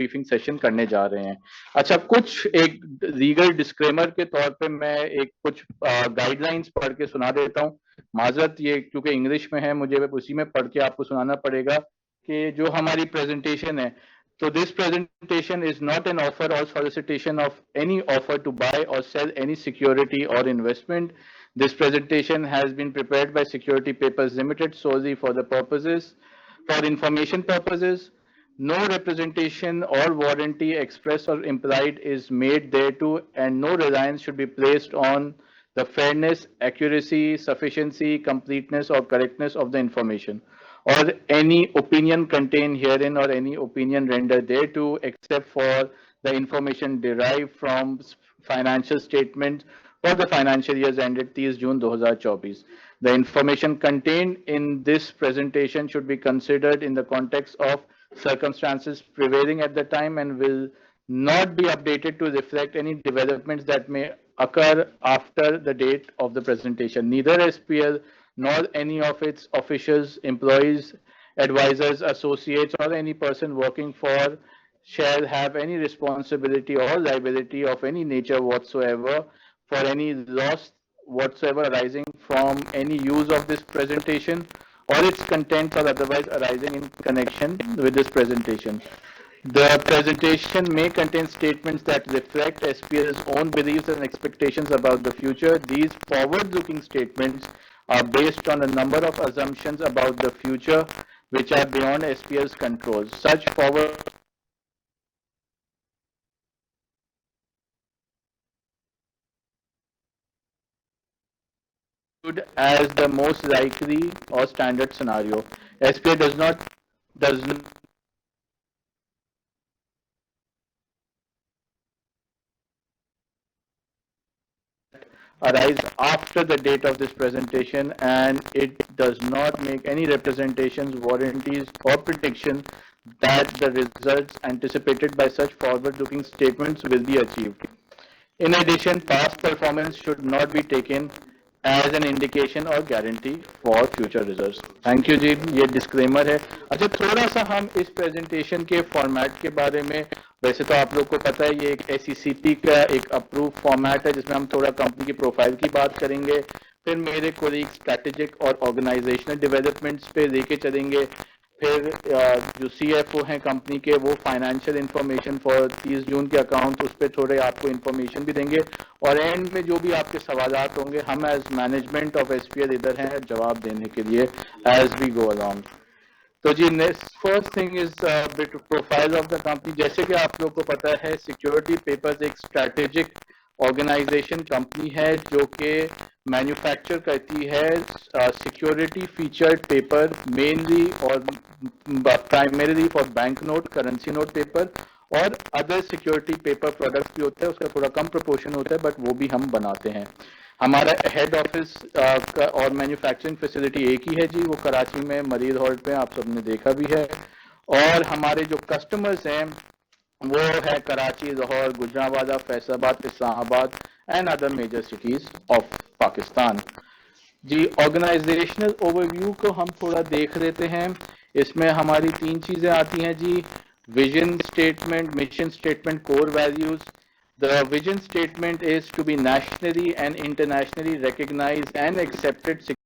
Briefing session करने जा रहे हैं। अच्छा, कुछ एक लीगल डिस्क्लेमर के तौर पे मैं एक कुछ गाइडलाइंस पढ़ के सुना देता हूँ। माजरत, ये क्योंकि इंग्लिश में है, मुझे उसी में पढ़ के आपको सुनाना पड़ेगा कि जो हमारी प्रेजेंटेशन है। So this presentation is not an offer or solicitation of any offer to buy or sell any security or investment. This presentation has been prepared by Security Papers Limited solely for information purposes. No representation or warranty express or implied is made thereto, and no reliance should be placed on the fairness, accuracy, sufficiency, completeness, or correctness of the information, or any opinion contained herein, or any opinion rendered thereto, except for the information derived from financial statements for the financial years ended 30 June 2024. The information contained in this presentation should be considered in the context of circumstances prevailing at the time and will not be updated to reflect any developments that may occur after the date of the presentation. Neither SPL nor any of its officials, employees, advisors, associates, or any person working for shall have any responsibility or liability of any nature whatsoever for any loss whatsoever arising from any use of this presentation or its content or otherwise arising in connection with this presentation. The presentation may contain statements that reflect SPL's own beliefs and expectations about the future. These forward-looking statements are based on a number of assumptions about the future which are beyond SPL's control. Such forward as the most likely or standard scenario. SPL does not arise after the date of this presentation, and it does not make any representations, warranties, or prediction that the results anticipated by such forward-looking statements will be achieved. In addition, past performance should not be taken as an indication or guarantee for future results. Thank you जी, ये disclaimer है। अच्छा, थोड़ा सा हम इस presentation के format के बारे में, वैसे तो आप लोग को पता है ये एक SECP का एक अप्रूव फॉर्मेट है जिसमें हम थोड़ा कंपनी की प्रोफाइल की बात करेंगे, फिर मेरे कोलीग स्ट्रैटेजिक और ऑर्गेनाइजेशनल डेवलपमेंट्स पे लेके चलेंगे, फिर जो CFO हैं कंपनी के वो फाइनेंशियल इंफॉर्मेशन फॉर 30 जून के अकाउंट उस पर थोड़े आपको इंफॉर्मेशन भी देंगे, और एंड में जो भी आपके सवालात होंगे हम एज मैनेजमेंट ऑफ SPL इधर हैं जवाब देने के लिए एज वी गो अलोंग। तो जी, next first thing is bit profile of the company. जैसे कि आप लोग को पता है, सिक्योरिटी पेपर्स एक स्ट्रैटेजिक ऑर्गेनाइजेशन कंपनी है जो कि मैन्युफैक्चर करती है सिक्योरिटी फीचर्ड पेपर मेनली और primarily for bank note, currency note paper, और अदर सिक्योरिटी पेपर प्रोडक्ट्स भी होते हैं, उसका थोड़ा कम प्रोपोर्शन होता है बट वो भी हम बनाते हैं। हमारा हेड ऑफिस और मैन्युफैक्चरिंग फैसिलिटी एक ही है जी, वो कराची में मरीज हॉल पे आप सबने देखा भी है। और हमारे जो कस्टमर्स हैं वो है Karachi, Lahore, Gujranwala, Faisalabad, Islamabad and other major cities of Pakistan. जी, ऑर्गेनाइजेशनल ओवरव्यू को हम थोड़ा देख लेते हैं। इसमें हमारी 3 चीजें आती हैं जी: vision statement, mission statement, core values. The vision statement is to be nationally and internationally recognized and accepted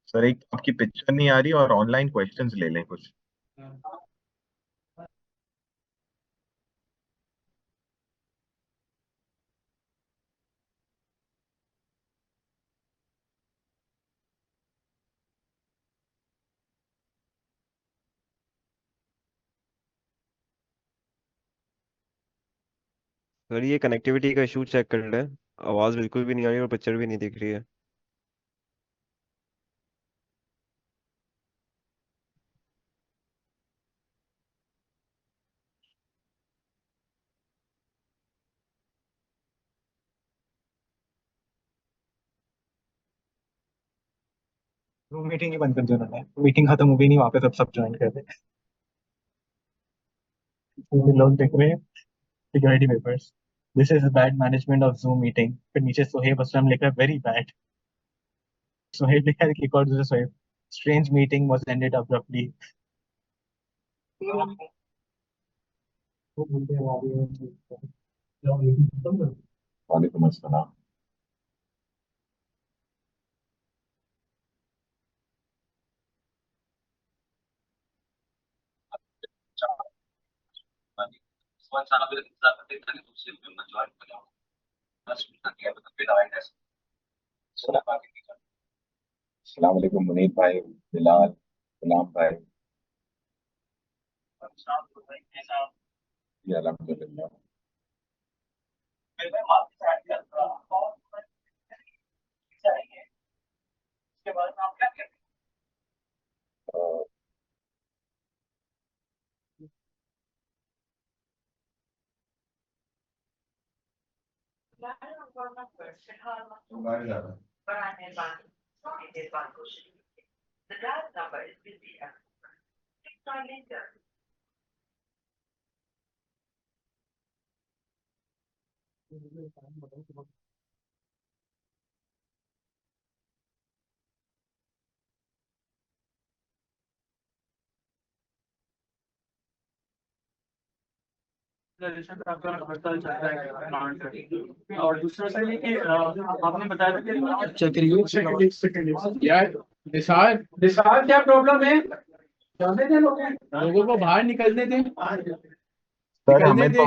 sir एक आपकी पिक्चर नहीं आ रही और ऑनलाइन क्वेश्चंस ले लें कुछ। सर ये कनेक्टिविटी का इशू चेक कर लें। आवाज़ बिल्कुल भी नहीं आ रही और पिक्चर भी नहीं दिख रही है। रूम मीटिंग ही बंद कर दिया उन्होंने। मीटिंग खत्म हो गई नहीं वहां पे, तब सब ज्वाइन कर रहे हैं। लोग देख रहे हैं security papers. This is bad management of zoom meeting. फिर नीचे सोहेब असलम लिखा है वेरी बैड। सोहेब लिखा है कि according to Sohaib strange meeting was ended abruptly. वालेकुम अस्सलाम। अस्सलाम वालेकुम मुनीर भाई, बिलाल, गुलाम भाई। जी अल्हम्दुलिल्लाह। हड़ताल चल रहा है प्लांट का। और दूसरा सर ये कि आपने बताया था कि चेक करिए यार। निसार निसार क्या प्रॉब्लम है? जाने दे लोगों को बाहर निकलने दें। सर निकलने हमें दे। तो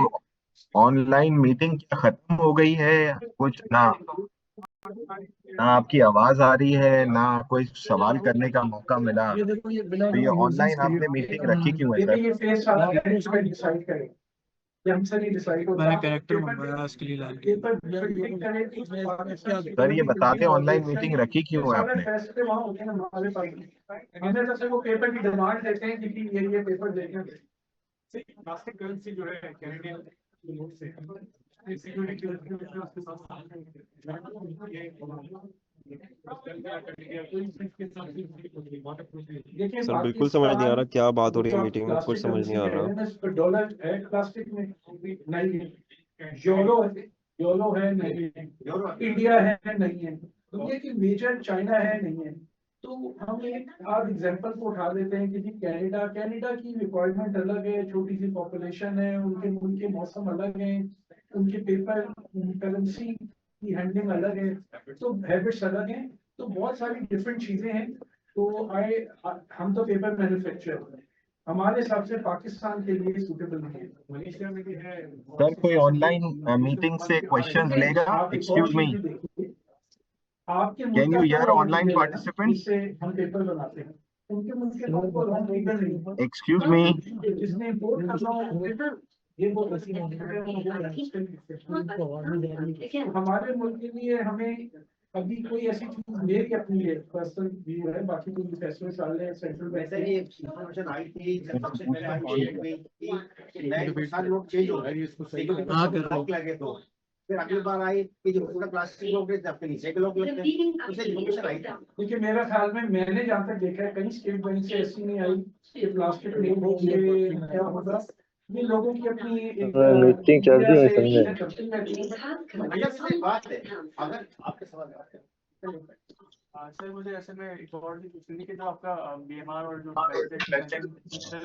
ऑनलाइन मीटिंग क्या खत्म हो गई है या कुछ ना? ना आपकी आवाज आ रही है ना कोई सवाल करने का मौका मिला। ये देखो ये बिना तो ये न्यूज़ेंस ऑनलाइन आपने मीटिंग रखी क्यों है क्रिएट ये सर? ये फेस आप इसमें डिसाइड करें। ये हमसे नहीं डिसाइड होता। मैं कैरेक्टर मंगवाया इसके लिए लाल पेपर सर ये बता दें ऑनलाइन मीटिंग रखी क्यों है सारे आपने? फैसले वहाँ होते हैं हमारे पास। हमें तो सिर्फ वो पेपर की डिमांड देते हैं कि ये पेपर देखें। प्लास्टिक करेंसी जो है कैनेडियन देखिए सर बिल्कुल समझ नहीं आ पाकिस्तान रहा क्या बात हो रही है जो मीटिंग में, कुछ प्लास्टिक समझ नहीं करेंसी आ कह रहे रहा। हैं ना, इस पर डॉलर है प्लास्टिक में नहीं है। यूरो यूरो है नहीं है। इंडिया है नहीं है। दुनिया की मेजर चाइना है नहीं है। तो हम एक आज एग्जांपल को उठा लेते हैं कि जी कनाडा कनाडा की रिक्वायरमेंट अलग है, छोटी सी पॉपुलेशन है, उनके उनके मौसम अलग है, उनके पेपर करेंसी की हैंडलिंग अलग है, तो हैबिट्स अलग हैं। तो बहुत सारी डिफरेंट चीजें हैं। तो हम तो पेपर मैन्युफैक्चरर हैं, हमारे हिसाब से पाकिस्तान के लिए सूटेबल नहीं है। मलेशिया में भी है बहुत सर सी कोई फैसिलिटी ऑनलाइन मलेशियन मीटिंग से कंपनी आ रही क्वेश्चंस है। लेगा? आप एक और एक्सक्यूज चीज मी, भी देखिए, आपके मुल्क कैन का यू कोई हियर रॉ ऑनलाइन मटेरियल है ना पार्टिसिपेंट्स? जिससे हम पेपर बनाते हैं, उनके मुल्क के लोगों को रॉ मटेरियल नहीं है। Excuse me. जिसने इम्पोर्ट करना हो पेपर, ये वो हमारे मुल्क के लिए हमें अभी कोई ऐसी चीज मेरी अपनी है पर्सनल व्यू है, बाकी कोई फैसले चल रहे हैं सेंट्रल बैंक वैसे ही इंफॉर्मेशन आई थी जब सबसे पहले बजट में कि नए सारे लोग चेंज हो रहे हैं। हाँ कर रहा लगे तो फिर अगली बार आई कि जो पूरा प्लास्टिक लोग आपके नीचे के लोग लगते हैं, उसे इन्फॉर्मेशन आई थी। क्योंकि मेरा ख्याल में मैंने जहाँ तक देखा है कहीं स्टेट बैंक से ऐसी नहीं आई कि प्लास्टिक नहीं होगी क्या होगा। ये लोगों की अपनी एक मीटिंग चल इंडिया रही है से समझे। चलती रहती है। अच्छा से बात है, अगर आपके सवाल सर मुझे ऐसे में एक और भी पूछनी थी कि जो आपका बीएमआर और जो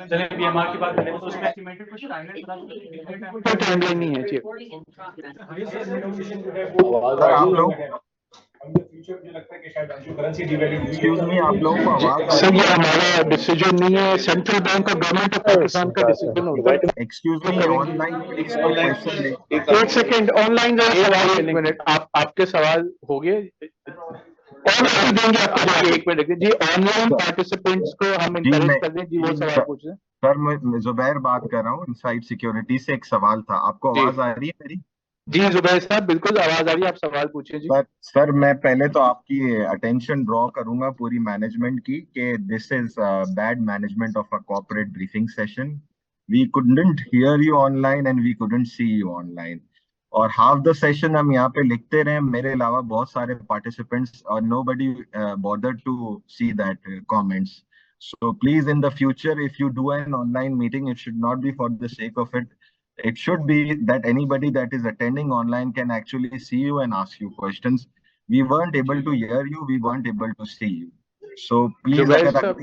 चले बीएमआर की बात करें तो उसमें एस्टिमेटेड कुछ टाइमलाइन बता सकते हैं कितने टाइम कोई टाइमलाइन नहीं है जी। सर आप लोग एक्सक्यूज मी, आप लोगों को आवाज आ सर रही ये है? हमारा डिसीजन नहीं है, सेंट्रल बैंक और गवर्नमेंट ऑफ पाकिस्तान का डिसीजन होता है। एक्सक्यूज मी, ऑनलाइन प्लीज कोई क्वेश्चन ले। एक सेकंड, ऑनलाइन सवाल, एक मिनट, आपके सवाल हो गए, ऑनलाइन देंगे आपको जवाब। एक मिनट जी, ऑनलाइन पार्टिसिपेंट्स को हम जी इंकरेज मैं कर दें जी, वो सवाल पूछ रहे हैं सर मैं जुबैर बात कर रहा हूँ इनसाइड सिक्योरिटी से। एक सवाल था, आपको जी। आवाज आ रही है मेरी? जी जुबैर साहब बिल्कुल आवाज आ रही है, आप सवाल पूछिए जी। सर मैं पहले तो आपकी अटेंशन ड्रॉ करूंगा पूरी मैनेजमेंट की कि this is bad management of a corporate briefing session. We couldn't hear you online and we couldn't see you online, और हाफ द सेशन हम यहाँ पे लिखते रहे, मेरे अलावा बहुत सारे पार्टिसिपेंट्स, और nobody bothered to see that comments. So please, in the future, if you do an online meeting, it should not be for the sake of it. It should be that anybody that is attending online can actually see you and ask you questions. We weren't able to hear you, we weren't able to see you. So please, Zubair अगर साहब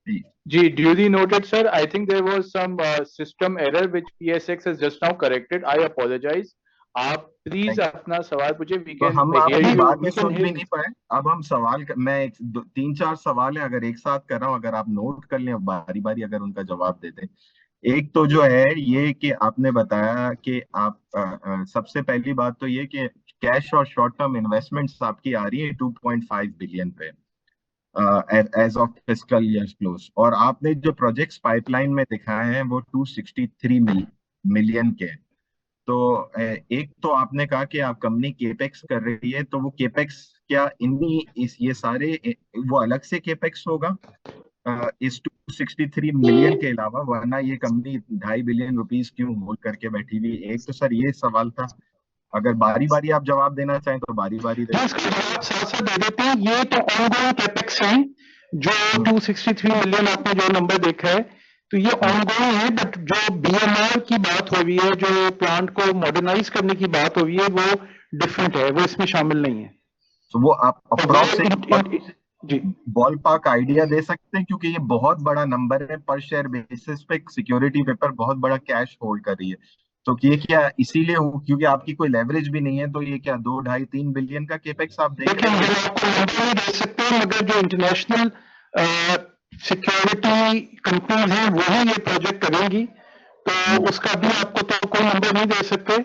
जी जी, duly noted sir, I think there was some system error which PSX has just now corrected, I apologize। आप please अपना सवाल पूछिए, we तो can हम hear आपकी you, बातें we can सुन hear भी you। नहीं पाए। अब हम सवाल मैं तीन चार सवाल है, अगर एक साथ कर रहा हूँ, अगर आप नोट कर लें बारी बारी, अगर उनका जवाब देते। एक तो जो है ये कि आपने बताया कि आप सबसे पहली बात तो ये कि कैश और शॉर्ट टर्म इन्वेस्टमेंट्स आपकी आ रही है 2.5 बिलियन पे as of fiscal year close, और आपने जो प्रोजेक्ट्स पाइपलाइन में दिखाए हैं वो 263 मिलियन के हैं। तो एक तो आपने कहा कि आप कंपनी केपेक्स कर रही है, तो वो केपेक्स क्या इन्हीं इस ये सारे वो अलग से केपेक्स होगा इस 263 मिलियन के अलावा, वरना ये कंपनी 2.5 बिलियन रुपीस क्यों होल्ड करके बैठी हुई? एक तो सर ये सवाल था, अगर बारी बारी आप जवाब देना चाहें तो बारी बारी दे जी, इसका जवाब साथ साथ दे देते हैं। ये तो ऑनगोइंग कैपेक्स हैं, जो 263 मिलियन आपने जो नंबर देखा है, तो ये ऑनगोइंग है। बट जो बीएमआर की बात हो रही है, जो प्लांट को मॉडर्नाइज करने की बात हो रही है, वो डिफरेंट है, वो इसमें शामिल नहीं है। तो वो आप और अप्रोक्स वो जी बॉल पार्क आइडिया दे सकते हैं, क्योंकि ये बहुत बड़ा नंबर है, पर शेयर बेसिस पे सिक्योरिटी पेपर बहुत बड़ा कैश होल्ड कर रही है। तो ये क्या इसीलिए क्योंकि आपकी कोई लेवरेज भी नहीं है, तो ये क्या 2, 2.5, 3 बिलियन का केपेक्स आप देख देखिए, रहे हम हैं? आपको नंबर नहीं दे सकते, मगर जो इंटरनेशनल सिक्योरिटी कंपनीज हैं वही ये प्रोजेक्ट करेंगी, तो उसका भी आपको तो कोई नंबर नहीं दे सकते।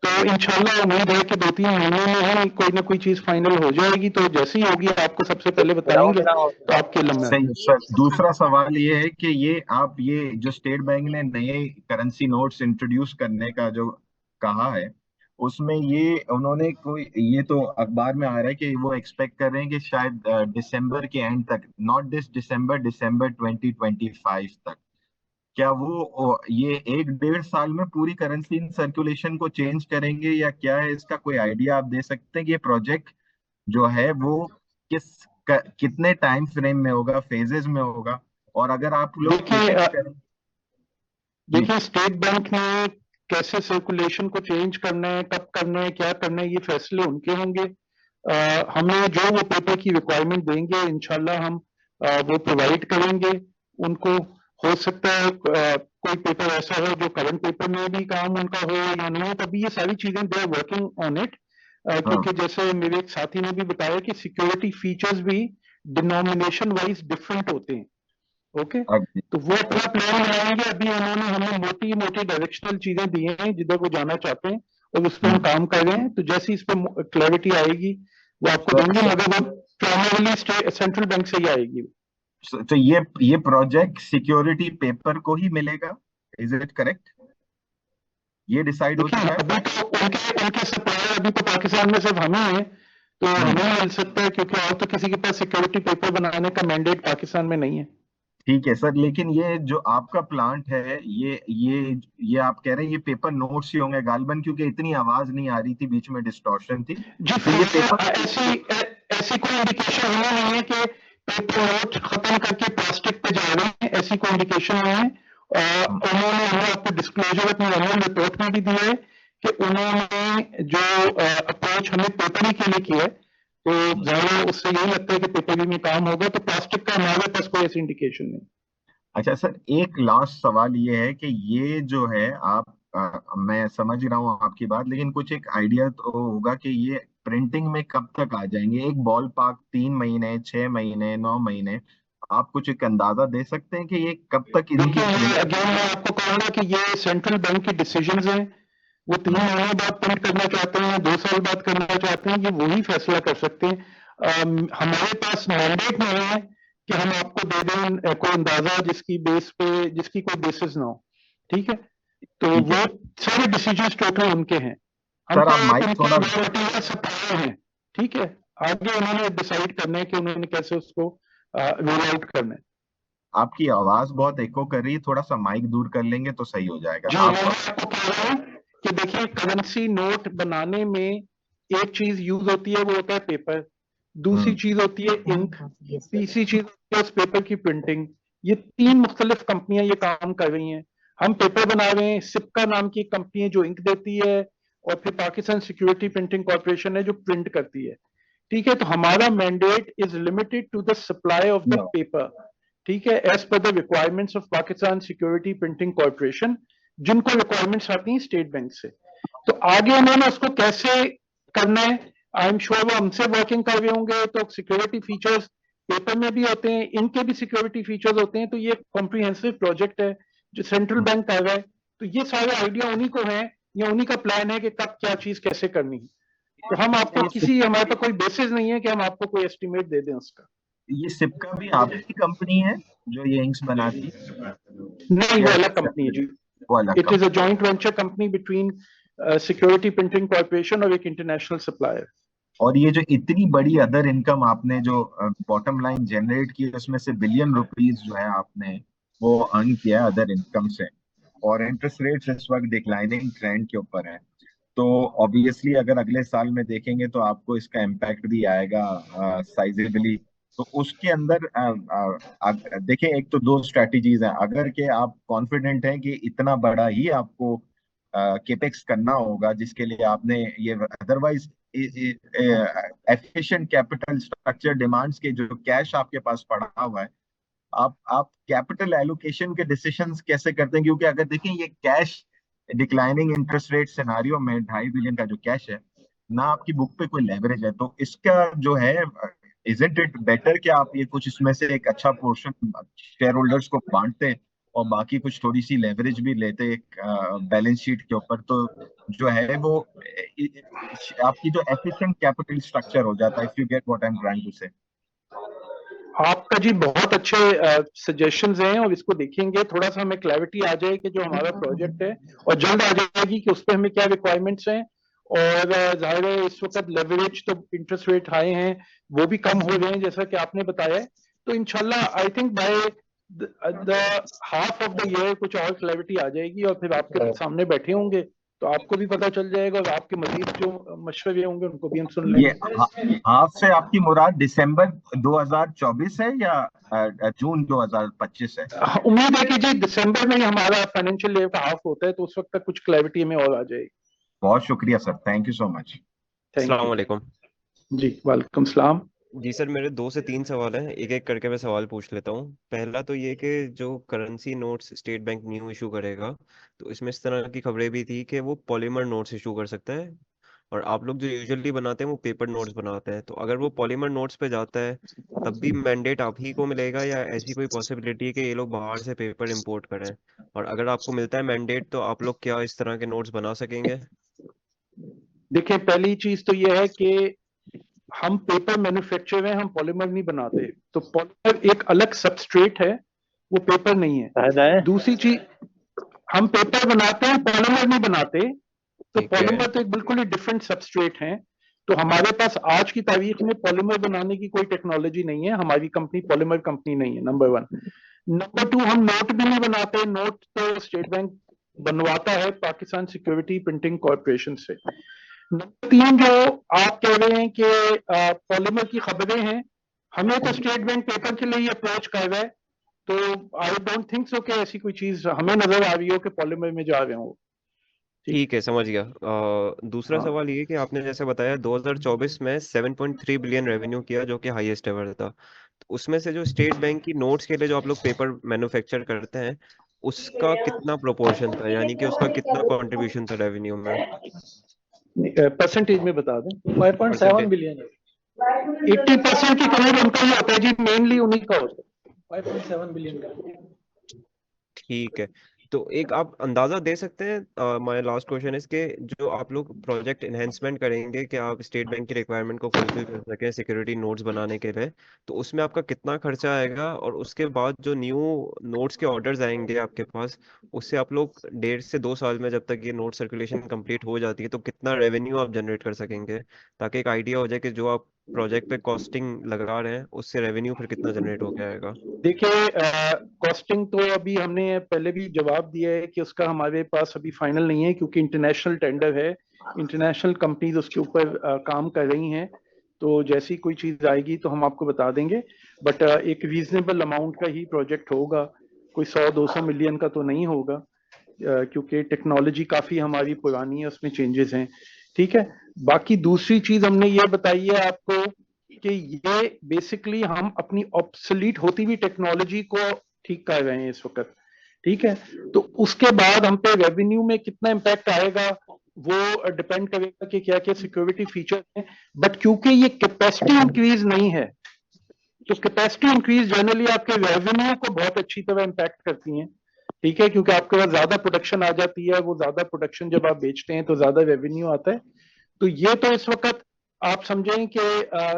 तो इंशाल्लाह उम्मीद है कि 2-3 महीने में ही कोई ना कोई चीज फाइनल हो जाएगी, तो जैसी ही होगी आपको सबसे पहले बताएंगे, तो आपके इल्म में सही सर। दूसरा सवाल ये है कि ये आप ये जो स्टेट बैंक ने नए करेंसी नोट्स इंट्रोड्यूस करने का जो कहा है, उसमें ये उन्होंने कोई, ये तो अखबार में आ रहा है कि वो एक्सपेक्ट कर रहे हैं कि शायद दिसंबर के एंड तक, नॉट दिस दिसंबर, दिसंबर 2025 तक, क्या वो ये 1-1.5 साल में पूरी करेंसी इन सर्कुलेशन को चेंज करेंगे या क्या है? इसका कोई आइडिया आप दे सकते हैं कि ये प्रोजेक्ट जो है वो कितने टाइम फ्रेम में होगा, फेजेस में होगा? और अगर आप लोग देखिए केपेक्स करें जी। देखिए स्टेट बैंक ने कैसे सर्कुलेशन को चेंज करना है, कब करना है, क्या करना है, ये फैसले उनके होंगे। हमें जो वो पेपर की रिक्वायरमेंट देंगे इंशाल्लाह हम वो प्रोवाइड करेंगे उनको। हो सकता है कोई पेपर ऐसा हो जो करंट पेपर में भी काम उनका हो या नहीं हो, तभी ये सारी चीजें they are working on it. हाँ क्योंकि जैसे मेरे एक साथी ने भी बताया कि सिक्योरिटी फीचर्स भी डिनोमिनेशन वाइज डिफरेंट होते हैं। ओके, अभी तो वो अपना प्लान बनाएंगे। अभी उन्होंने हमें मोटी मोटी डायरेक्शनल चीजें दी हैं जिधर वो जाना चाहते हैं, और उस पर हम काम कर रहे हैं। तो जैसी इस पर क्लैरिटी आएगी वो आपको सर, देंगे, मगर वो प्राइमरीली सेंट्रल बैंक से ही आएगी। तो ये प्रोजेक्ट सिक्योरिटी पेपर को ही मिलेगा, इज इट करेक्ट? ये डिसाइड हो देखिए चुका है? अभी तो उनके उनके सप्लायर अभी तो पाकिस्तान में सिर्फ हमें है, तो हमें ही मिल सकता है, क्योंकि और तो किसी के पास सिक्योरिटी पेपर बनाने का मैंडेट पाकिस्तान में नहीं है। ठीक है सर, लेकिन ये जो आपका प्लांट है, ये आप कह रहे हैं ये पेपर नोट्स ही होंगे गालबन, क्योंकि इतनी आवाज नहीं आ रही थी, बीच में डिस्टॉर्शन थी, जी तो ये पेपर फिलहाल ऐसी कोई इंडिकेशन नहीं है कि पेपर नोट खत्म करके प्लास्टिक पे जा रहे हैं, ऐसी कोई इंडिकेशन नहीं है। उन्होंने हमें आपको डिस्क्लोजर अपनी एनुअल रिपोर्ट में भी दिया है कि उन्होंने जो अप्रोच हमें पेपर के लिए किया है, तो ज्यादा उससे यही लगता है कि पेपर में काम होगा, तो प्लास्टिक का हमारे पास कोई ऐसी इंडिकेशन नहीं। अच्छा सर, एक लास्ट सवाल ये है कि ये जो है आप मैं समझ रहा हूँ आपकी बात, लेकिन कुछ एक आइडिया तो होगा कि ये प्रिंटिंग में कब तक आ जाएंगे? एक बॉल पार्क 3 महीने, 6 महीने, 9 महीने, आप कुछ एक अंदाजा दे सकते हैं कि ये कब तक इनकी देखिए, प्रिंट? अगेन मैं आपको कहूंगा कि ये सेंट्रल बैंक की डिसीजंस हैं। वो 3 महीने बाद प्रिंट करना चाहते हैं, 2 साल बाद करना चाहते हैं, ये वही फैसला कर सकते हैं। हमारे पास मैंडेट नहीं है कि हम आपको दे दें कोई अंदाजा जिसकी बेस पे, जिसकी कोई बेसिस ना हो। ठीक है, तो ठीक है वो सारे डिसीजंस टोटल उनके हैं। हम सर, तो आप एक माइक उनके थोड़ा, रॉ मटेरियल सप्लायर हैं। ठीक है, आगे उन्होंने डिसाइड करना है कि उन्होंने कैसे उसको रोल आउट करना है। आपकी आवाज बहुत एको कर रही है, थोड़ा सा माइक दूर कर लेंगे तो सही हो जाएगा जी, आप। मैं आपको कह रहा हूँ कि देखिए, करेंसी नोट बनाने में एक चीज यूज होती है, वो होता है पेपर। दूसरी चीज होती है इंक। तीसरी चीज होती है उस पेपर की प्रिंटिंग। ये 3 मुख्तलिफ कंपनियां ये काम कर रही हैं। हम पेपर बना रहे हैं, सिप्का नाम की एक कंपनी है जो इंक देती है, और फिर पाकिस्तान सिक्योरिटी प्रिंटिंग कॉर्पोरेशन है जो प्रिंट करती है। ठीक है, तो हमारा mandate is limited to the supply of the paper. ठीक है, as per the requirements of Pakistan security printing corporation, जिनको रिक्वायरमेंट्स आती हैं स्टेट बैंक से। तो आगे उन्होंने उसको कैसे करना है, आई एम श्योर वो हमसे वर्किंग कर रहे होंगे। तो सिक्योरिटी फीचर्स पेपर में भी होते हैं, इनके भी सिक्योरिटी फीचर्स होते हैं। तो ये कॉम्प्रिहेंसिव प्रोजेक्ट है जो सेंट्रल बैंक कर रहा है। तो ये सारे आइडिया उन्हीं को है, या उन्हीं का प्लान है कि कब क्या चीज कैसे करनी है। तो हम आपको किसी, हमारे पास कोई बेसिस नहीं है कि हम आपको कोई एस्टिमेट दे दें उसका। ये सिप्का भी आपकी कंपनी है जो ये इंक्स बनाती है, नहीं, वो या अलग कंपनी है जी। वो अलग it is a company? Joint venture company between security printing corporation और एक इंटरनेशनल सप्लायर। और ये जो इतनी बड़ी अदर इनकम आपने जो बॉटम लाइन जनरेट की, उसमें से बिलियन रुपीस जो है आपने वो अर्न किया अदर इनकम से, और इंटरेस्ट रेट्स इस वक्त डिक्लाइनिंग ट्रेंड के ऊपर है, तो ऑब्वियसली अगर अगले साल में देखेंगे तो आपको इसका इम्पैक्ट भी आएगा साइजेबली। तो उसके अंदर देखिए, एक तो दो स्ट्रेटजीज हैं। अगर के आप कॉन्फिडेंट हैं कि इतना बड़ा ही आपको केपेक्स करना होगा, जिसके लिए आपने ये otherwise efficient capital structure demands के जो कैश आपके पास पड़ा हुआ है, आप कैपिटल एलोकेशन के डिसीजंस कैसे करते हैं? क्योंकि अगर देखें ये cash declining interest rate scenario में 2.5 बिलियन का जो कैश है ना, आपकी बुक पे कोई लेवरेज है, तो इसका जो है, इजंट इट बेटर कि आप ये कुछ इसमें से एक अच्छा पोर्शन शेयर होल्डर्स को बांटते और बाकी कुछ थोड़ी सी लेवरेज भी लेते एक बैलेंस शीट के ऊपर, तो जो है वो आपकी जो एफिशिएंट कैपिटल स्ट्रक्चर हो जाता है, if you get what I am trying to say. आपका जी बहुत अच्छे सजेशंस हैं, और इसको देखेंगे, थोड़ा सा हमें क्लैरिटी आ जाए कि जो हमारा प्रोजेक्ट है, और जल्द आ जाएगी कि उस पर हमें क्या रिक्वायरमेंट्स हैं। और जाहिर है इस वक्त लेवरेज, तो इंटरेस्ट रेट हाई हैं, वो भी कम हो रहे हैं जैसा कि आपने बताया है। तो इंशाल्लाह I think by the half of the year कुछ और क्लैरिटी आ जाएगी, और फिर आपके सामने बैठे होंगे तो आपको भी पता चल जाएगा, और आपके मजीद जो मशवरे होंगे उनको भी हम सुन ये लेंगे। हाफ से आपकी मुराद दिसंबर 2024 है या जून 2025 है? उम्मीद है कि जी दिसंबर में ही हमारा फाइनेंशियल ईयर का हाफ होता है, तो उस वक्त तक कुछ क्लैरिटी में और आ जाएगी। बहुत शुक्रिया sir, thank you so much. Thank अस्सलाम यू वालेकुम। जी, वालेकुम सलाम। जी सर, मेरे 2 से 3 सवाल हैं, एक एक करके मैं सवाल पूछ लेता हूँ। पहला तो ये कि जो currency notes state bank new issue करेगा, तो इसमें इस तरह की खबरें भी थी कि वो पॉलीमर नोट्स इशू कर सकता है, और आप लोग जो यूजुअली बनाते हैं वो पेपर नोट्स बनाते हैं। तो अगर वो पॉलीमर नोट्स पे जाता है, तब भी मैंडेट आप ही को मिलेगा, या ऐसी कोई पॉसिबिलिटी है कि ये लोग बाहर से पेपर इंपोर्ट करें? और अगर आपको मिलता है मैंडेट, तो आप लोग क्या इस तरह के नोट्स बना सकेंगे? देखिए, पहली चीज तो ये है कि हम पेपर मैन्युफैक्चरर हैं, हम पॉलीमर नहीं बनाते। तो पॉलीमर एक अलग सबस्ट्रेट है, वो पेपर नहीं है। दूसरी चीज, हम पेपर बनाते हैं, पॉलीमर नहीं बनाते। तो ठीक है। पॉलीमर तो एक बिल्कुल ही डिफरेंट सबस्ट्रेट है। तो हमारे पास आज की तारीख में पॉलीमर बनाने की कोई टेक्नोलॉजी नहीं है, हमारी कंपनी पॉलीमर कंपनी नहीं है, नंबर 1। नंबर 2, हम नोट भी नहीं बनाते। नोट तो स्टेट बैंक बनवाता है पाकिस्तान सिक्योरिटी प्रिंटिंग कॉर्पोरेशन से। नंबर 3, जो आप कह रहे हैं कि पॉलीमर की खबरें हैं, हमें तो स्टेट बैंक पेपर के लिए ही अप्रोच कर रहा है। तो आई डोंट थिंक सो कि ऐसी कोई चीज हमें नजर आ रही हो कि पॉलीमर में जा रहे हो। ठीक है, समझ गया। दूसरा हाँ सवाल ये कि आपने जैसे बताया 2024 में 7.3 बिलियन रेवेन्यू किया, जो कि हाईएस्ट एवर था। तो उसमें से जो स्टेट बैंक की नोट्स के लिए जो आप लोग पेपर मैन्युफैक्चर करते हैं, उसका कितना प्रोपोर्शन था, यानी कि उसका कितना कंट्रीब्यूशन था रेवेन्यू में? परसेंटेज में बता दें। 5.7 परसेंटेज। बिलियन है। 80% के करीब उनका ही होता है जी, मेनली उन्हीं का होता है। 5.7 बिलियन का। ठीक है। तो एक आप अंदाजा दे सकते हैं, माय लास्ट क्वेश्चन इज के जो आप लोग प्रोजेक्ट एनहेंसमेंट करेंगे कि आप स्टेट बैंक की रिक्वायरमेंट को फुलफिल कर सकें सिक्योरिटी नोट्स बनाने के लिए, तो उसमें आपका कितना खर्चा आएगा, और उसके बाद जो न्यू नोट्स के ऑर्डर्स आएंगे आपके पास, उससे आप लोग 1.5 से 2 साल में, जब तक ये नोट सर्कुलेशन कंप्लीट हो जाती है, तो कितना रेवेन्यू आप जनरेट कर सकेंगे, ताकि एक आइडिया हो जाए कि जो आप प्रोजेक्ट पे कॉस्टिंग लगा रहे हैं उससे रेवेन्यू फिर कितना जनरेट हो जाएगा। देखिए, कॉस्टिंग तो अभी हमने पहले भी जवाब दिया है कि उसका हमारे पास अभी फाइनल नहीं है, क्योंकि इंटरनेशनल टेंडर है, इंटरनेशनल कंपनीज उसके ऊपर काम कर रही हैं। तो जैसी कोई चीज आएगी तो हम आपको बता देंगे, बट एक रीजनेबल अमाउंट का ही प्रोजेक्ट होगा, कोई 100-200 मिलियन का तो नहीं होगा, क्योंकि टेक्नोलॉजी काफी हमारी पुरानी है, उसमें चेंजेस हैं। ठीक है। बाकी दूसरी चीज हमने ये बताई है आपको कि ये बेसिकली हम अपनी ऑब्सोलीट होती हुई टेक्नोलॉजी को ठीक कर रहे हैं इस वक्त। ठीक है। तो उसके बाद हम पे रेवेन्यू में कितना इम्पैक्ट आएगा वो डिपेंड करेगा कि क्या क्या सिक्योरिटी फीचर हैं। बट क्योंकि ये कैपेसिटी इंक्रीज नहीं है, तो कैपेसिटी इंक्रीज जनरली आपके रेवेन्यू को बहुत अच्छी तरह इम्पैक्ट करती हैं। ठीक है, क्योंकि आपके पास ज्यादा प्रोडक्शन आ जाती है, वो ज्यादा प्रोडक्शन जब आप बेचते हैं तो ज्यादा रेवेन्यू आता है। तो ये तो इस वक्त आप समझें कि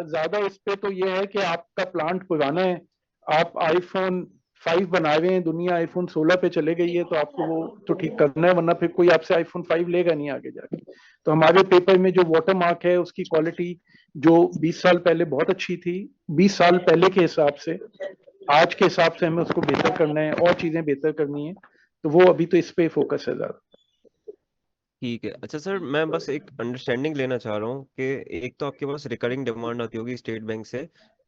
ज्यादा इस पे तो ये है कि आपका प्लांट पुराना है, आप आईफोन 5 बना रहे हैं, दुनिया आईफोन 16 पे चले गई है, तो आपको वो तो ठीक करना है, वरना फिर कोई आपसे आईफोन 5 लेगा नहीं आगे जाके। तो हमारे पेपर में जो वाटर मार्क है उसकी क्वालिटी जो 20 साल पहले बहुत अच्छी थी, 20 साल पहले के हिसाब से आज के हिसाब से हमें उसको बेहतर करना है और चीजें बेहतर करनी है, तो वो अभी तो इस पे फोकस है ज्यादा। ठीक है। अच्छा सर, मैं बस एक अंडरस्टैंडिंग लेना चाह रहा हूँ कि एक तो आपके पास रिकरिंग डिमांड आती होगी स्टेट बैंक से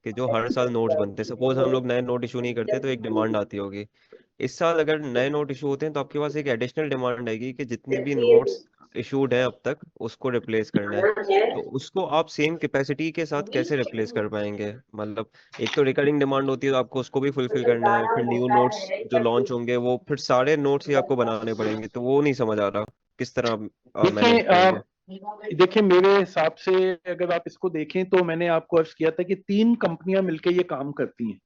कि जो हर साल नोट्स बनते हैं, सपोज हम लोग नए नोट इशू नहीं करते तो एक डिमांड आती होगी। इस साल अगर नए नोट इशू होते हैं तो आपके पास एक एडिशनल डिमांड आएगी कि जितने भी नोट्स इशूड हैं अब तक उसको रिप्लेस करना है। तो उसको आप सेम कैपेसिटी के साथ कैसे रिप्लेस कर पाएंगे? मतलब एक तो रिकरिंग डिमांड होती है तो आपको उसको भी फुलफिल करना है, फिर न्यू नोट्स जो लॉन्च होंगे वो फिर सारे नोट्स ही आपको बनाने पड़ेंगे, तो वो नहीं समझ आ रहा किस तरह मैनेज करेंगे। देखिए, देखिए मेरे हिसाब से अगर आप इसको देखें तो मैंने आपको अर्ज किया था कि 3 कंपनियां मिलकर ये काम करती हैं।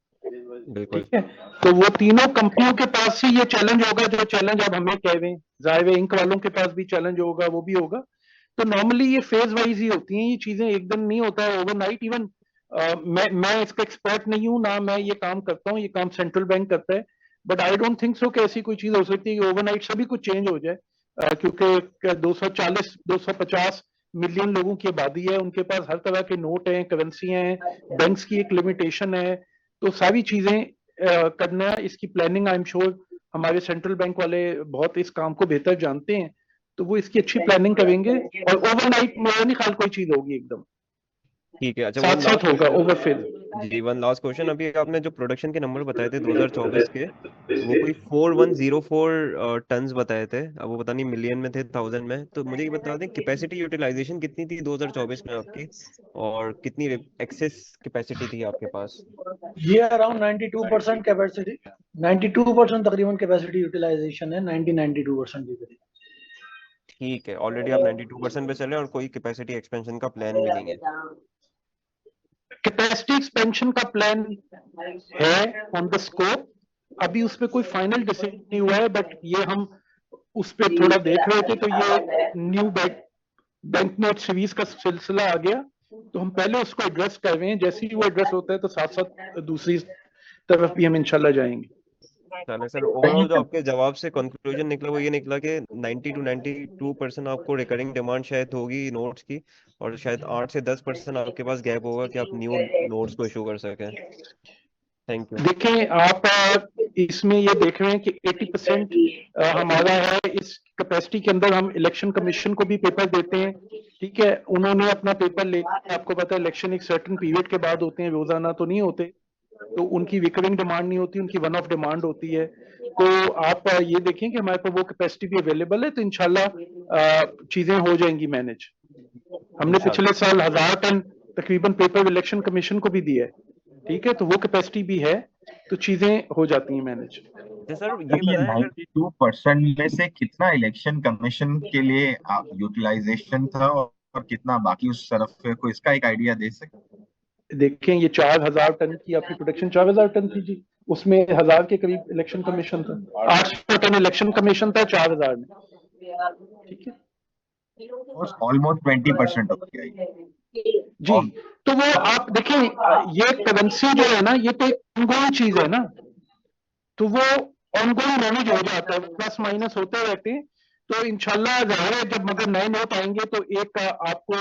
बिल्कुल। ठीक है। तो वो तीनों कंपनियों के पास ही ये चैलेंज होगा जो चैलेंज अब हमें कह रहे हैं, जाहिर है इंक वालों के पास भी चैलेंज होगा, वो भी होगा। तो नॉर्मली ये फेज वाइज ही होती हैं ये चीजें, एकदम नहीं होता है ओवरनाइट। इवन मैं इसका एक्सपर्ट नहीं हूं ना, मैं ये काम करता हूँ, ये काम सेंट्रल बैंक करता है। But I don't think so कि ऐसी कोई चीज हो सकती है कि ओवरनाइट सभी कुछ चेंज हो जाए, क्योंकि 240-250 मिलियन लोगों की आबादी है, उनके पास हर तरह के नोट हैं, करेंसियां हैं, बैंक्स की एक लिमिटेशन है। तो सारी चीजें करना, इसकी प्लानिंग आई एम श्योर हमारे सेंट्रल बैंक वाले बहुत इस काम को बेहतर जानते हैं, तो वो इसकी अच्छी प्लानिंग करेंगे। और ओवरनाइट मेरा नहीं ख्याल कोई चीज होगी, एकदम ठीक है। अच्छा, वन साथ लास्ट साथ होगा क्वेश्चन। ओवरफिल। जी, वन लास्ट क्वेश्चन। अभी आपने जो प्रोडक्शन के नंबर बताए थे 2024 के, वो कोई 4104 टन्स बताए थे, अब वो पता नहीं मिलियन में थे थाउजेंड में, तो मुझे ये बता दें कैपेसिटी यूटिलाइजेशन कितनी थी 2024 में आपकी, और कितनी एक्सेस कैपेसिटी थी आपके पास? ये अराउंड 92% कैपेसिटी, 92% तकरीबन कैपेसिटी यूटिलाइजेशन है, 92% के करीब। ठीक है, ऑलरेडी आप 92% पे चले और कोई कैपेसिटी एक्सपेंशन का प्लान भी नहीं है? कैपेसिटी एक्सपेंशन का प्लान है ऑन द स्कोप, अभी उस पर कोई फाइनल डिसीजन नहीं हुआ है, बट ये हम उस पर थोड़ा देख रहे थे, तो ये न्यू बैंक नोट सीरीज का सिलसिला आ गया, तो हम पहले उसको एड्रेस कर रहे हैं, जैसे ही वो एड्रेस होता है तो साथ साथ दूसरी तरफ भी हम इंशाल्लाह जाएंगे। चले सर, ओवरऑल जो आपके जवाब से कंक्लूजन निकला वो ये निकला कि 90 to 92% आपको रिकरिंग डिमांड शायद होगी नोट्स की, और शायद 8 से 10% आपके पास गैप होगा कि आप न्यू नोट्स को इशू कर सकें। Thank you. देखें आप, इसमें ये देख रहे हैं कि 80% हमारा है, इस कैपेसिटी के अंदर हम इलेक्शन कमीशन को भी पेपर देते हैं। ठीक है, उन्होंने अपना पेपर ले, आपको पता है इलेक्शन एक सर्टेन पीरियड के बाद होते हैं, रोजाना तो नहीं होते। तो उनकी रिकरिंग डिमांड नहीं होती, उनकी वन ऑफ डिमांड होती है। तो आप ये देखें कि हमारे पास वो कैपेसिटी भी अवेलेबल है, तो इंशाल्लाह चीजें हो जाएंगी मैनेज। हमने पिछले साल 1000 टन तकरीबन पेपर इलेक्शन कमीशन को भी दिया है, ठीक है, तो वो कैपेसिटी भी है, तो चीजें हो जाती हैं मैनेज। सर ये ये बताएं अगर 92% में से कितना इलेक्शन कमीशन के लिए यूटिलाइजेशन था और कितना बाकी उस तरफ है, कोई इसका एक आइडिया दे सकते? देखें ये 4000 टन की आपकी प्रोडक्शन 4000 टन थी जी, उसमें 1000 के करीब इलेक्शन कमीशन था, 800 टन इलेक्शन कमीशन था 4000 में, ठीक है ऑलमोस्ट 20% ऑफ गया जी। तो वो आप देखें, ये करेंसी जो है ना, ये तो एक ऑनगोइंग चीज है ना, तो वो ऑनगोइंग मैनेज हो जाता है, प्लस माइनस होते रहते हैं। तो इंशाल्लाह जाहिर है जब मगर नए नोट आएंगे तो एक आपको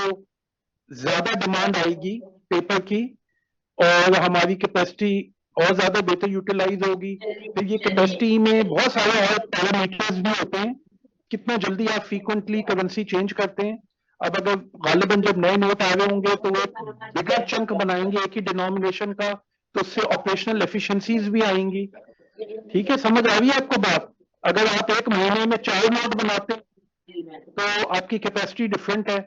ज्यादा डिमांड आएगी पेपर की, और हमारी कैपेसिटी और ज्यादा बेहतर यूटिलाइज होगी। तो ये कैपेसिटी में बहुत सारे और पैरामीटर्स भी होते हैं, कितना जल्दी आप फ्रीक्वेंटली करेंसी चेंज करते हैं। अब अगर गालिबन जब नए नोट आ रहे होंगे तो वो बिगर चंक बनाएंगे एक ही डिनोमिनेशन का, तो उससे ऑपरेशनल एफिशिएंसीज भी आएंगी। ठीक है, समझ आ रही है आपको बात? अगर आप एक महीने में 4 नोट बनाते हैं तो आपकी कैपेसिटी डिफरेंट है।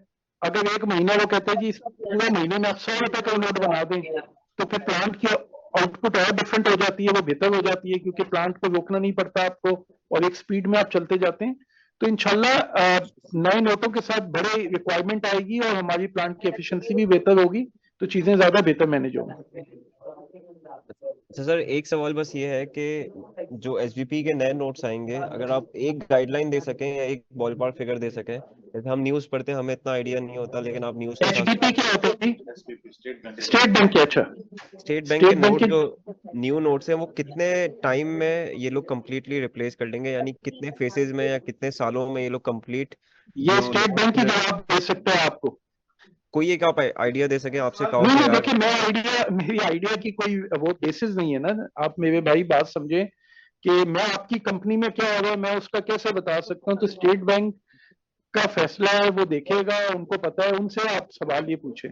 अगर एक महीना वो कहते हैं जी इस पूरे महीने में आप 100 रुपए का नोट बना दें, तो फिर प्लांट की आउटपुट और डिफरेंट हो जाती है, वो बेहतर हो जाती है, क्योंकि प्लांट को रोकना नहीं पड़ता आपको और एक स्पीड में आप चलते जाते हैं। तो इंशाल्लाह नए नोटों के साथ बड़े रिक्वायरमेंट आएगी और हमारी प्लांट की एफिशिएंसी भी बेहतर होगी, तो चीजें ज्यादा बेहतर मैनेज होंगी। अच्छा सर, एक सवाल बस ये है कि जो एसबीपी के नए नोट्स आएंगे, अगर आप एक गाइडलाइन दे सकें या एक बॉल पार्क फिगर दे सकें। जैसे हम न्यूज़ पढ़ते हैं, हमें इतना आइडिया नहीं होता, लेकिन आप न्यूज़ के साथ एचबीपी क्या होता है? स्टेट बैंक के, अच्छा स्टेट बैंक के स्टेट बैंक नोट के जो न्यू नोट्स हैं वो कितने टाइम में ये लोग कंप्लीटली रिप्लेस कर देंगे, यानी कितने फेसेस में या कितने सालों में ये लोग कंप्लीट ये जो स्टेट बैंक ही नोट्स हैं, जवाब दे सकते हैं आपको। कोई एक आप आइडिया दे सके, आपसे कहो नहीं कि नहीं, यार देखिए मैं आइडिया, मेरी आइडिया की कोई वो बेसिस नहीं है ना, आप मेरे भाई बात समझे कि मैं आपकी कंपनी में क्या हो रहा है मैं उसका कैसे बता सकता हूँ। तो स्टेट बैंक का फैसला है, वो देखेगा, उनको पता है, उनसे आप सवाल ये पूछे।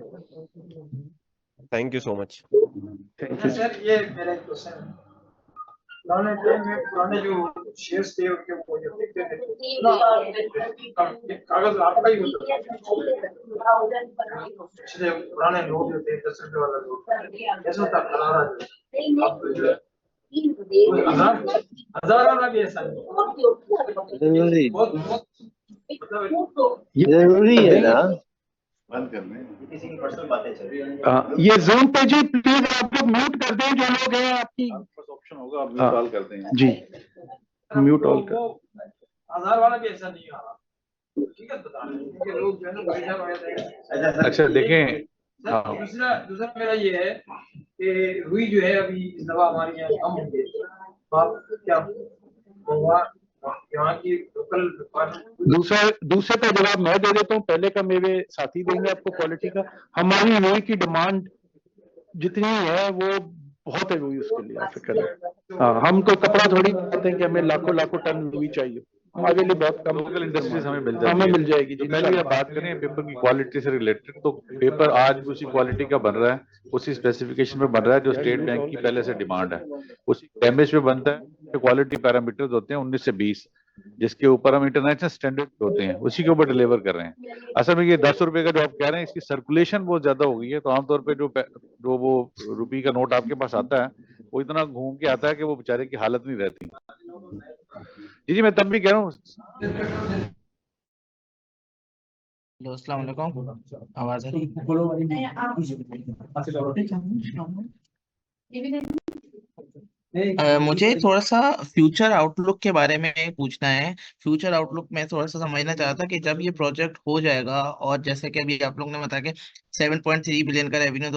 Thank you so much. Thank you sir, ये मेरा एक क्वेश्चन है। पुराने टाइम में पुराने जो शेयर्स थे उनके वो जो देखते थे ना, कागज आपका ही होता था। पिछले पुराने नोट जो थे 10 रुपए वाला नोट ऐसा था, करारा जो अब जो है 1000 वाला भी ऐसा नहीं। बहुत मतलब जरूरी है ना। किसी की पर्सनल बातें चल रही है। ये जूम पे जी प्लीज आप लोग म्यूट कर दें, जो लोग हैं आपकी ऑप्शन होगा, आप म्यूट ऑल करते हैं जी, म्यूट ऑल कर। 1000 वाला भी ऐसा नहीं आ रहा, ठीक है, बता रहे हैं कि लोग जो है ना पैसा वगैरह। अच्छा देखें, दूसरा मेरा ये है कि रुई जो है अभी इस दवा हमारे यहाँ कम होंगे, तो आप क्या होगा यहाँ की लोकल। दूसरे का जवाब मैं दे देता हूँ, पहले का मेरे साथी देंगे आपको क्वालिटी का। हमारी रुई की डिमांड जितनी है वो बहुत है रुई, उसके लिए आप फिक्र नहीं। हाँ, हम कोई कपड़ा थोड़ी कहते हैं कि हमें लाखों लाखों टन रुई चाहिए, हमारे लिए बहुत कम लोकल इंडस्ट्रीज हमें मिल हमें जाती मिल जाएगी तो जी पहले आप इंशाल्लाह। बात करें पेपर की क्वालिटी से रिलेटेड, तो पेपर आज भी उसी क्वालिटी का बन रहा है, उसी स्पेसिफिकेशन में बन रहा है जो स्टेट बैंक की पहले से डिमांड है, उसी डैमेज पे बनता है। क्वालिटी पैरामीटर्स होते हैं 19 से 20, जिसके ऊपर हम इंटरनेशनल स्टैंडर्ड होते हैं, उसी के ऊपर डिलीवर कर रहे हैं। असल में ये 10 रुपए का जो आप कह रहे हैं, इसकी सर्कुलेशन बहुत ज्यादा हो गई है, तो आमतौर पर जो वो रुपये का नोट आपके पास आता है वो इतना घूम के आता है कि वो बेचारे की हालत नहीं रहती। जी मैं तब भी कह रहा हूँ। अस्सलाम वालेकुम, आवाज आ रही है? मुझे थोड़ा सा फ्यूचर आउटलुक के बारे में पूछना है। फ्यूचर आउटलुक में थोड़ा सा समझना चाहता कि जब ये प्रोजेक्ट हो जाएगा, और जैसे कि अभी आप लोग ने बताया कि 7.3 बिलियन का रेवेन्यू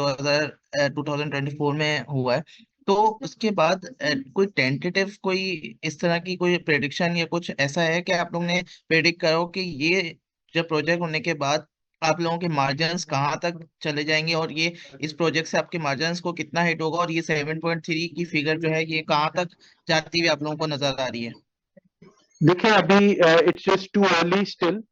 2024 में हुआ है, तो उसके बाद कोई टेंटेटिव कोई इस तरह की कोई प्रेडिक्शन या कुछ ऐसा है कि आप लोग ने प्रेडिक्ट करो कि ये जब प्रोजेक्ट होने के बाद आप लोगों के मार्जिन्स कहाँ तक चले जाएंगे, और ये इस प्रोजेक्ट से आपके मार्जिन्स को कितना हिट होगा, और ये 7.3 की फिगर जो है ये कहाँ तक जाती हुई आप लोगों को नजर आ रही है? देखिए अभी it's just too early still.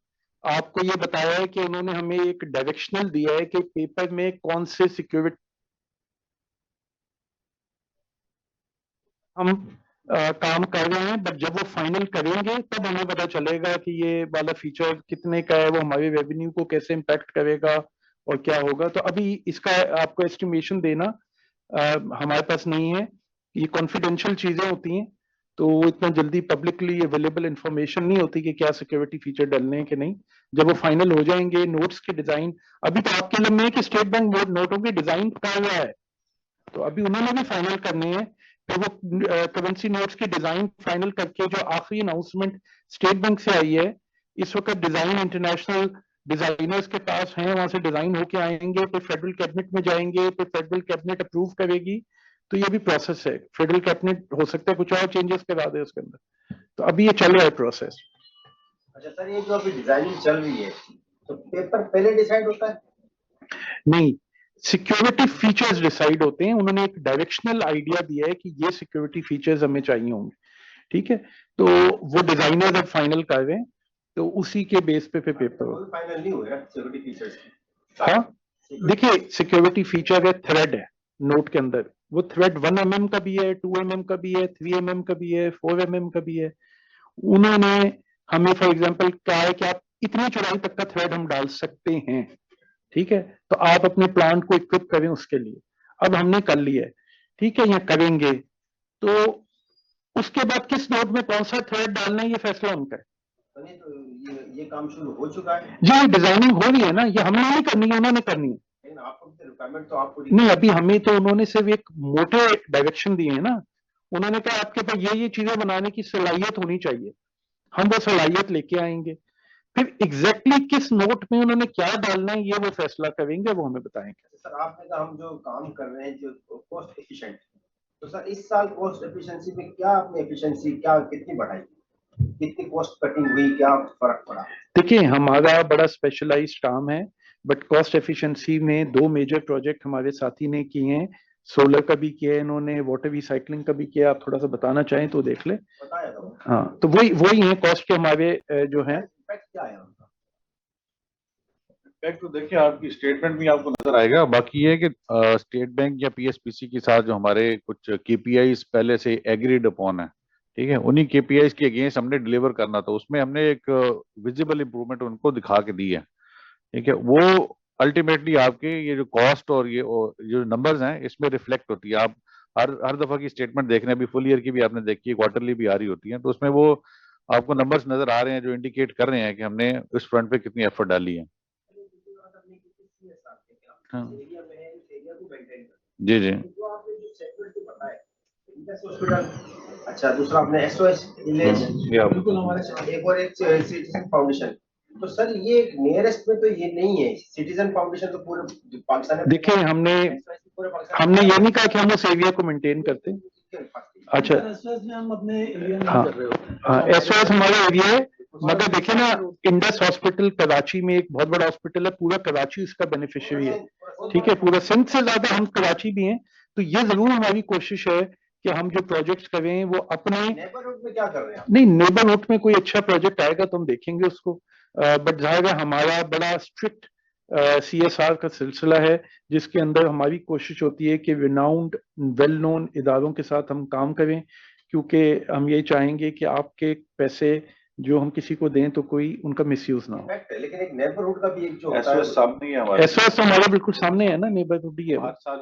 आपको ये बताया है कि उन्होंने हमें एक डायरेक्शनल दिया है कि पेपर में कौन से सिक्योरिटी हम काम कर रहे हैं, बट जब वो फाइनल करेंगे तब हमें पता चलेगा कि ये वाला फीचर कितने का है, वो हमारे रेवेन्यू को कैसे इम्पैक्ट करेगा और क्या होगा। तो अभी इसका आपको एस्टिमेशन देना हमारे पास नहीं है, ये कॉन्फिडेंशियल चीजें होती हैं, तो वो इतना जल्दी पब्लिकली अवेलेबल इंफॉर्मेशन नहीं होती कि क्या सिक्योरिटी फीचर डलने हैं कि नहीं। जब वो फाइनल हो जाएंगे, नोट्स के डिजाइन, अभी तो आपके लिए में है कि स्टेट बैंक नोटों की डिजाइन कर रहा है, तो अभी उन्होंने भी फाइनल करने हैं। तो वो करेंसी नोट्स की डिजाइन फाइनल करके जो आखिरी अनाउंसमेंट स्टेट बैंक से आई है, इस वक्त डिजाइन इंटरनेशनल डिजाइनर्स के पास हैं, वहां से डिजाइन होके आएंगे, फिर फेडरल कैबिनेट में जाएंगे, फिर फेडरल कैबिनेट अप्रूव करेगी। तो ये भी प्रोसेस है, फेडरल कैबिनेट हो सकता है कुछ और चेंजेस करा दे उसके अंदर, तो अभी ये चल रहा है प्रोसेस। अच्छा सर, ये जो अभी डिजाइनिंग चल रही है तो पेपर पहले डिसाइड होता है? नहीं, सिक्योरिटी फीचर्स डिसाइड होते हैं, उन्होंने एक डायरेक्शनल आइडिया दिया है कि ये सिक्योरिटी फीचर्स हमें चाहिए होंगे, ठीक है, तो वो डिजाइनर्स अब फाइनल कर रहे हैं, तो उसी के बेस पे फिर पेपर होगा। फाइनल नहीं हुआ सिक्योरिटी फीचर्स? हाँ, देखिए सिक्योरिटी फीचर है, थ्रेड है नोट के अंदर, वो थ्रेड 1 mm का भी है, 2 mm का भी है, 3 mm का भी है, 4 mm का भी है। उन्होंने हमें फॉर एग्जांपल कहा है कि आप इतनी चौड़ाई तक का थ्रेड हम डाल सकते हैं, ठीक है, तो आप अपने प्लांट को इक्विप करें उसके लिए। अब हमने कर लिया है, ठीक है, या करेंगे, तो उसके बाद किस नोट में कौन सा थ्रेड डालना है ये फैसला उनका है। तो ये काम शुरू हो चुका है? जी, डिजाइनिंग हो रही है ना, ये हमने नहीं करनी है, उन्होंने करनी है। लेकिन आपको रिक्वायरमेंट तो आपको नहीं, अभी हमें तो उन्होंने सिर्फ एक मोटे डायरेक्शन दिए हैं ना, उन्होंने कहा आपके पास ये चीजें बनाने की सलाहियत होनी चाहिए, हम वो सलाहियत लेके आएंगे, फिर एग्जैक्टली किस नोट में उन्होंने क्या डालना है ये वो फैसला करेंगे, वो हमें बताएंगे। सर आपने कहा हम जो काम कर रहे हैं जो कॉस्ट एफिशिएंट, तो सर इस साल कॉस्ट एफिशिएंसी में क्या आपने एफिशिएंसी क्या कितनी बढ़ाई, कितनी कॉस्ट कटिंग हुई, क्या फर्क पड़ा? देखिए हमारा बड़ा स्पेशलाइज्ड काम है, बट कॉस्ट एफिशिएंसी में 2 मेजर प्रोजेक्ट हमारे साथी ने किए हैं, सोलर का भी किया है इन्होंने, वाटर रिसाइकलिंग का भी किया, आप थोड़ा सा बताना चाहें तो देख ले। हाँ, तो वही है कॉस्ट के हमारे जो है। क्या है उनका इम्पैक्ट? तो देखिए आपकी स्टेटमेंट में आपको नजर आएगा, बाकी ये है कि स्टेट बैंक या पीएसपीसी के साथ जो हमारे कुछ केपीआईज पहले से एग्रीड अपॉन है, ठीक है, उन्हीं केपीआईज के अगेंस्ट हमने डिलीवर करना था, उसमें हमने एक विजिबल इंप्रूवमेंट उनको दिखा के दी है, ठीक है, वो अल्टीमेटली आपके ये जो कॉस्ट और ये जो नंबर्स हैं इसमें रिफ्लेक्ट होती है। आप हर दफा की स्टेटमेंट देख रहे हैं, अभी फुल ईयर की भी आपने देखी है, क्वार्टरली भी आ रही होती है, तो उसमें वो आपको नंबर्स नजर आ रहे हैं जो इंडिकेट कर रहे हैं कि हमने उस फ्रंट पे कितनी एफर्ट डाली है। हाँ। जी जी। अच्छा, दूसरा आपने एसओएस विलेज, बिल्कुल हमारे एक और एक सिटीजन फाउंडेशन, तो सर ये नियरेस्ट में तो ये नहीं है, सिटीजन फाउंडेशन तो पूरे पाकिस्तान में। देखिए हमने ये नहीं कहा कि हम उस एरिया को मेंटेन करते हैं। अच्छा, हम अपने एरिया में हाँ कर रहे होते हैं। हाँ, एसओएस हमारा एरिया है, मगर देखिए ना इंडस हॉस्पिटल कराची में एक बहुत बड़ा हॉस्पिटल है, पूरा कराची उसका बेनिफिशियरी है, ठीक है, पूरा सिंध से ज्यादा हम कराची भी हैं, तो ये जरूर हमारी कोशिश है कि हम जो प्रोजेक्ट्स करें वो अपने नेबरहुड में क्या कर रहे हैं? नहीं, नेबरहुड में कोई अच्छा प्रोजेक्ट आएगा तो हम देखेंगे उसको, बट जाहिर है हमारा बड़ा स्ट्रिक्ट CSR का सिलसिला है, जिसके अंदर हमारी कोशिश होती है कि रिनाउंड वेल नोन इदारों के साथ हम काम करें, क्योंकि हम ये चाहेंगे कि आपके पैसे जो हम किसी को दें तो कोई उनका मिसयूज ना हो। लेकिन एक नेबरहुड का भी एक जो एसओएस सामने ही है हमारे, एसओएस हमारा बिल्कुल सामने है ना, नेबरहुड ही है वो। हर साल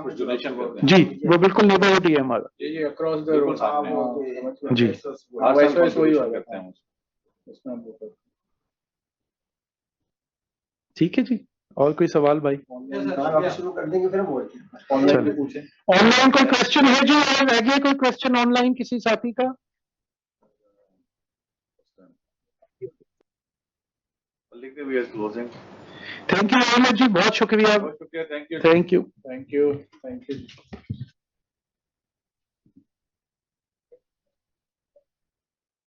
कुछ डोनेशन करते हैं। जी, वो बिल्कुल नेबरहुड ही है हमारा। ये अक्रॉस द बिल्कुल रोड सामने है। जी, हर साल वही contribution वाला करते हैं उसमें हम वो करते हैं। ठीक है जी, और कोई सवाल भाई? शुरू कर देंगे फिर हम, ऑनलाइन में पूछें। ऑनलाइन कोई क्वेश्चन है जी, और रह गया कोई क्वेश्चन ऑनलाइन किसी साथी का? थैंक यू वेरी मच जी, बहुत शुक्रिया। बहुत शुक्रिया, thank you. Thank you. Thank you.